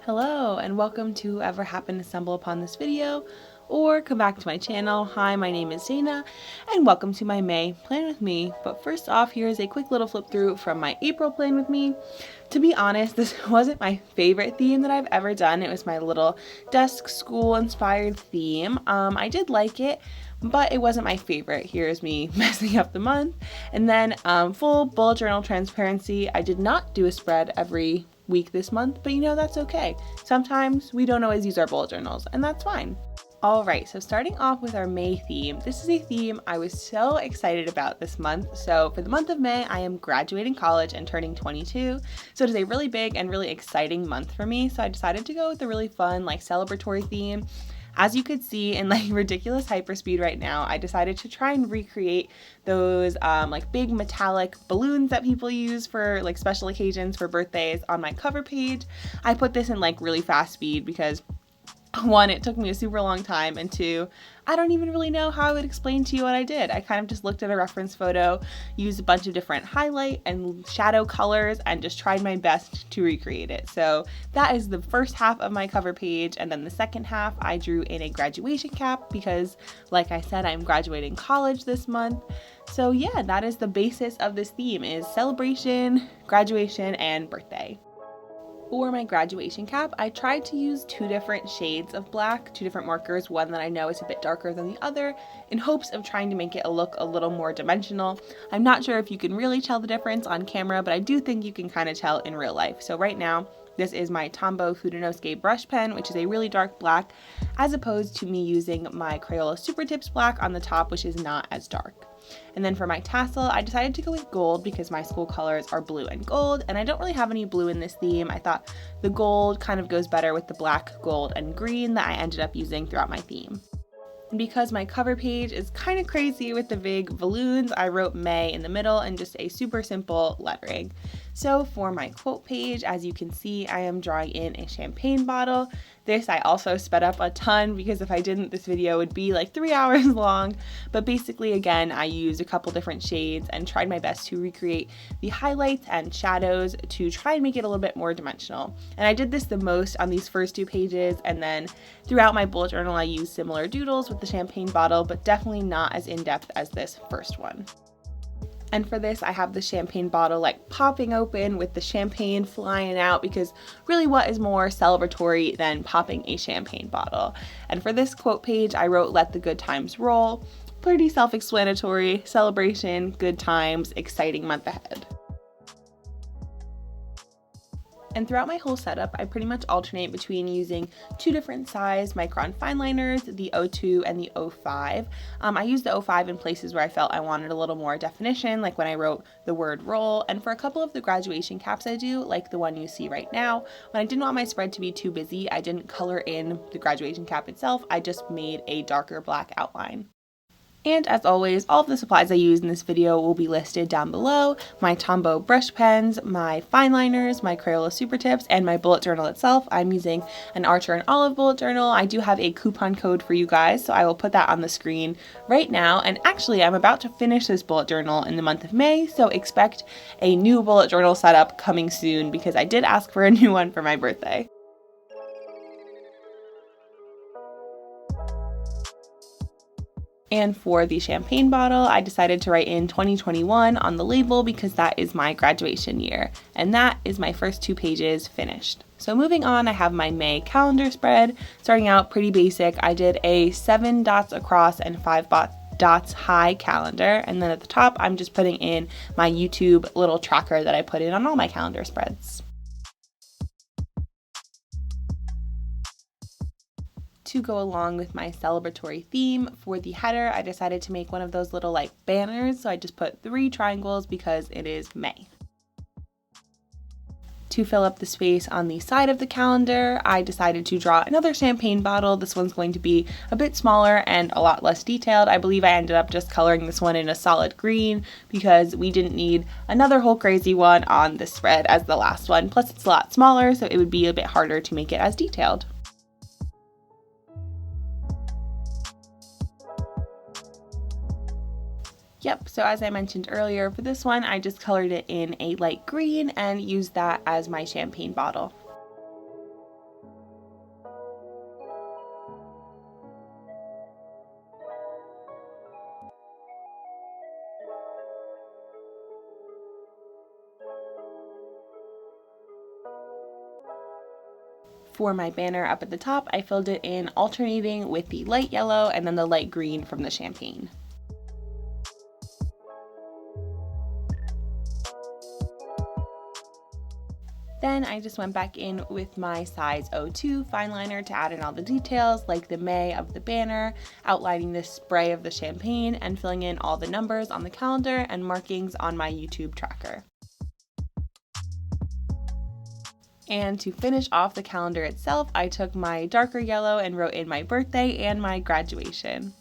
Hello and welcome to whoever happened to stumble upon this video or come back to my channel. Hi, my name is Dana and welcome to my May plan with me. But first off, here is a quick little flip through from my April plan with me. To be honest, this wasn't my favorite theme that I've ever done. It was my little desk school inspired theme. I did like it, but it wasn't my favorite. Here's me messing up the month. And then full bullet journal transparency. I did not do a spread every week this month, but that's okay. Sometimes we don't always use our bullet journals, and that's fine. Alright, so starting off with our May theme. This is a theme I was so excited about this month. So for the month of May, I am graduating college and turning 22. So it is a really big and really exciting month for me. So I decided to go with a really fun, celebratory theme. As you could see in ridiculous hyperspeed right now, I decided to try and recreate those big metallic balloons that people use for special occasions for birthdays on my cover page. I put this in really fast speed because one, it took me a super long time, and two, I don't even really know how I would explain to you what I did. I kind of just looked at a reference photo, used a bunch of different highlight and shadow colors, and just tried my best to recreate it. So that is the first half of my cover page, and then the second half I drew in a graduation cap because, like I said, I'm graduating college this month. So yeah, that is the basis of this theme, is celebration, graduation, and birthday. For my graduation cap, I tried to use two different shades of black, two different markers, one that I know is a bit darker than the other, in hopes of trying to make it look a little more dimensional. I'm not sure if you can really tell the difference on camera, but I do think you can kind of tell in real life. So right now, this is my Tombow Fudenosuke brush pen, which is a really dark black, as opposed to me using my Crayola Super Tips black on the top, which is not as dark. And then for my tassel, I decided to go with gold because my school colors are blue and gold, and I don't really have any blue in this theme. I thought the gold kind of goes better with the black, gold, and green that I ended up using throughout my theme. And because my cover page is kind of crazy with the big balloons, I wrote May in the middle and just a super simple lettering. So for my quote page, as you can see, I am drawing in a champagne bottle. This I also sped up a ton because if I didn't, this video would be 3 hours long. But basically, again, I used a couple different shades and tried my best to recreate the highlights and shadows to try and make it a little bit more dimensional. And I did this the most on these first two pages, and then throughout my bullet journal I used similar doodles with the champagne bottle, but definitely not as in-depth as this first one. And for this, I have the champagne bottle popping open with the champagne flying out, because really what is more celebratory than popping a champagne bottle? And for this quote page, I wrote "Let the good times roll." Pretty self-explanatory. Celebration, good times, exciting month ahead. And throughout my whole setup, I pretty much alternate between using two different size micron fine liners, the 02 and the 05. I used the 05 in places where I felt I wanted a little more definition, like when I wrote the word roll. And for a couple of the graduation caps I do, like the one you see right now, when I didn't want my spread to be too busy, I didn't color in the graduation cap itself. I just made a darker black outline. And as always, all of the supplies I use in this video will be listed down below. My Tombow brush pens, my fine liners, my Crayola Super Tips, and my bullet journal itself. I'm using an Archer and Olive bullet journal. I do have a coupon code for you guys, so I will put that on the screen right now. And actually, I'm about to finish this bullet journal in the month of May, so expect a new bullet journal setup coming soon because I did ask for a new one for my birthday. And for the champagne bottle, I decided to write in 2021 on the label because that is my graduation year. And that is my first two pages finished. So moving on, I have my May calendar spread. Starting out pretty basic, I did a 7 dots across and 5 dots high calendar. And then at the top, I'm just putting in my YouTube little tracker that I put in on all my calendar spreads. To go along with my celebratory theme, for the header, I decided to make one of those little banners, so I just put 3 triangles because it is May. To fill up the space on the side of the calendar, I decided to draw another champagne bottle. This one's going to be a bit smaller and a lot less detailed. I believe I ended up just coloring this one in a solid green because we didn't need another whole crazy one on the spread as the last one. Plus it's a lot smaller, so it would be a bit harder to make it as detailed. Yep, so as I mentioned earlier, for this one, I just colored it in a light green and used that as my champagne bottle. For my banner up at the top, I filled it in alternating with the light yellow and then the light green from the champagne. Then I just went back in with my size 02 fine liner to add in all the details like the May of the banner, outlining the spray of the champagne, and filling in all the numbers on the calendar and markings on my YouTube tracker. And to finish off the calendar itself, I took my darker yellow and wrote in my birthday and my graduation.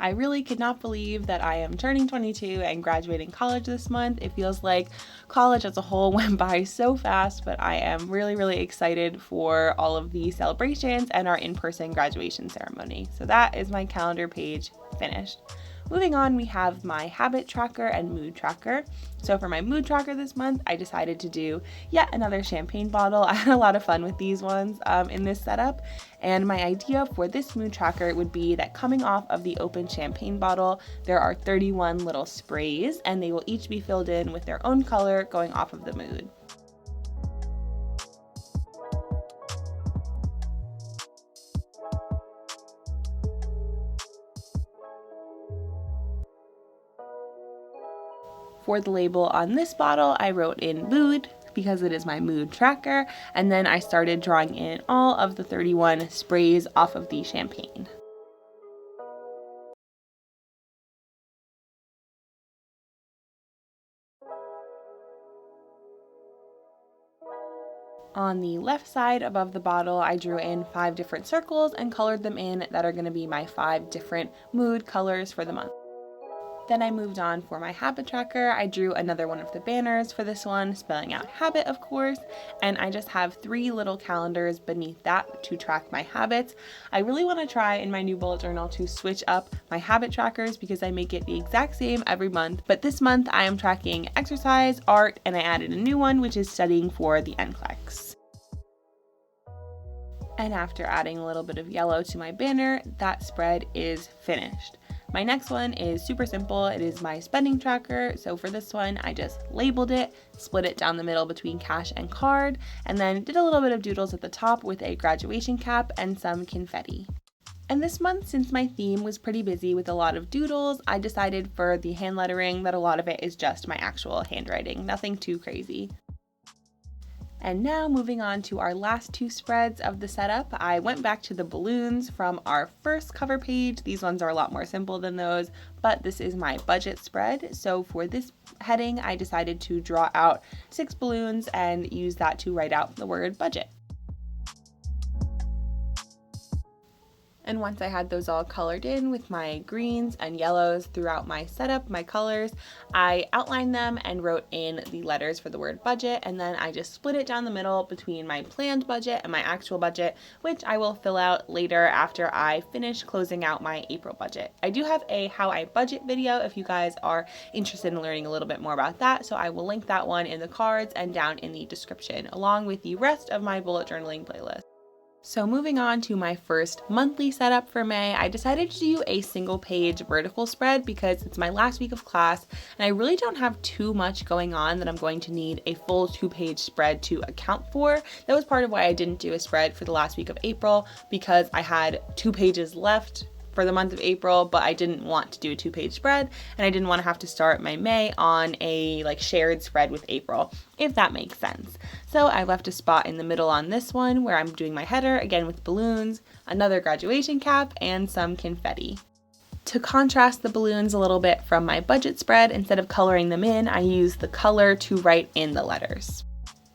I really could not believe that I am turning 22 and graduating college this month. It feels like college as a whole went by so fast, but I am really excited for all of the celebrations and our in-person graduation ceremony. So that is my calendar page finished. Moving on, we have my habit tracker and mood tracker. So for my mood tracker this month, I decided to do yet another champagne bottle. I had a lot of fun with these ones in this setup. And my idea for this mood tracker would be that coming off of the open champagne bottle, there are 31 little sprays, and they will each be filled in with their own color going off of the mood. For the label on this bottle, I wrote in mood because it is my mood tracker, and then I started drawing in all of the 31 sprays off of the champagne. On the left side above the bottle, I drew in 5 different circles and colored them in that are going to be my 5 different mood colors for the month. Then I moved on for my habit tracker. I drew another one of the banners for this one, spelling out habit, of course, and I just have 3 little calendars beneath that to track my habits. I really want to try in my new bullet journal to switch up my habit trackers because I make it the exact same every month, but this month I am tracking exercise, art, and I added a new one, which is studying for the NCLEX. And after adding a little bit of yellow to my banner, that spread is finished. My next one is super simple. It is my spending tracker. So for this one, I just labeled it, split it down the middle between cash and card, and then did a little bit of doodles at the top with a graduation cap and some confetti. And this month, since my theme was pretty busy with a lot of doodles, I decided for the hand lettering that a lot of it is just my actual handwriting, nothing too crazy. And now moving on to our last 2 spreads of the setup, I went back to the balloons from our first cover page. These ones are a lot more simple than those, but this is my budget spread. So for this heading, I decided to draw out 6 balloons and use that to write out the word budget. And once I had those all colored in with my greens and yellows throughout my setup, my colors, I outlined them and wrote in the letters for the word budget, and then I just split it down the middle between my planned budget and my actual budget, which I will fill out later after I finish closing out my April budget. I do have a how I budget video if you guys are interested in learning a little bit more about that, so I will link that one in the cards and down in the description, along with the rest of my bullet journaling playlist. So moving on to my first monthly setup for May, I decided to do a single page vertical spread because it's my last week of class and I really don't have too much going on that I'm going to need a full 2-page spread to account for. That was part of why I didn't do a spread for the last week of April, because I had 2 pages left for the month of April, but I didn't want to do a 2-page spread and I didn't want to have to start my May on a shared spread with April, if that makes sense. So I left a spot in the middle on this one where I'm doing my header again with balloons, another graduation cap, and some confetti. To contrast the balloons a little bit from my budget spread, instead of coloring them in, I used the color to write in the letters.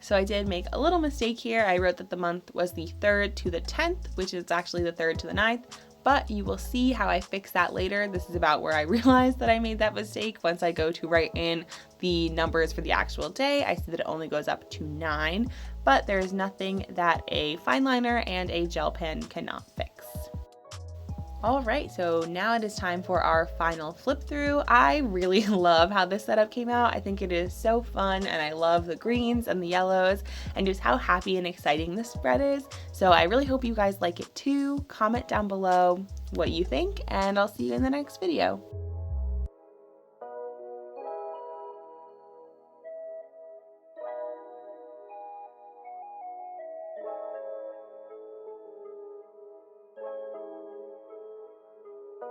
So I did make a little mistake here. I wrote that the month was the 3rd to the 10th, which is actually the 3rd to the 9th, but you will see how I fix that later. This is about where I realized that I made that mistake. Once I go to write in the numbers for the actual day, I see that it only goes up to 9, but there is nothing that a fine liner and a gel pen cannot fix. Alright, so now it is time for our final flip through. I really love how this setup came out. I think it is so fun and I love the greens and the yellows and just how happy and exciting this spread is. So I really hope you guys like it too. Comment down below what you think and I'll see you in the next video.